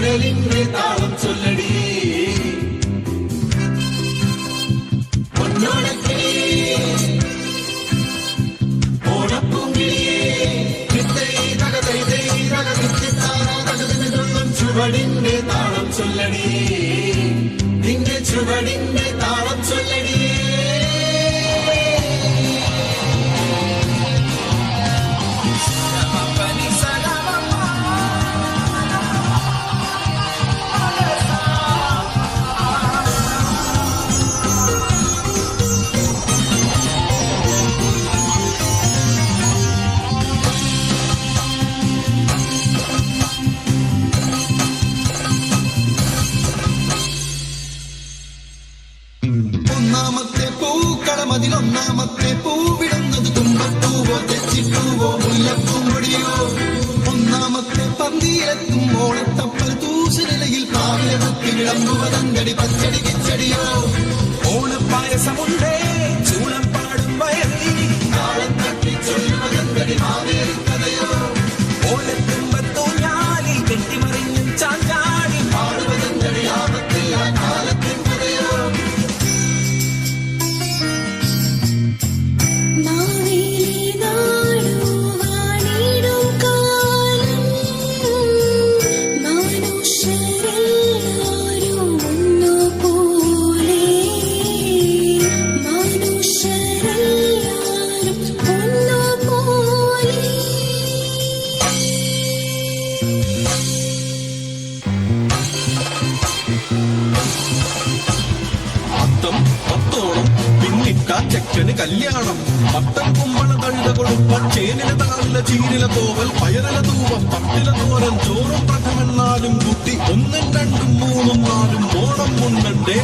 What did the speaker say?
പന്തലിന്റെ താളം ചൊല്ലടി ചുവടിന്റെ താളം ചൊല്ലടി നിന്റെ ചുവടിന്റെ താളം ചൊല്ലടി ഒന്നാമത്തെ പൂക്കളമതിലൊന്നാമത്തെ പൂവിടുന്നത് തുമ്പപ്പൂവോ തെച്ചിപ്പൂവോ മുല്ലപ്പൂമ്പൊടിയോ ഒന്നാമത്തെ പന്തിയിലെത്തും ഓണത്തപ്പൽ തൂശനിലയിൽ പാവിലെ മുത്തി വിളമ്പുവതങ്കടി പച്ചടി കിച്ചടിയോ ഓണപ്പായസമുണ്ടേ ചൂളം പാടും വയറി താളം തട്ടി ചൊല്ലുവതങ്കടി മാവേലി കഥയോ ഓലത്തുമ്പത്തൂഞ്ഞാലിൽ കെട്ടിമറിഞ്ഞും ചാഞ്ചാടി പാടുവതങ്കടി ആപത്തില്ല കാലത്തിൻ കഥയോ ചെക്കന് കല്യാണം പട്ടം കുമ്പള കഴുത കൊടുപ്പം ചേനില താറില ചീനില തോവൽ പയറില തൂവം പട്ടില തോരൻ ചോറും പ്രഥമെന്നാലും കുട്ടി ഒന്നും രണ്ടും മൂന്നും നാലും ഓണം മുന്നണ്ടേ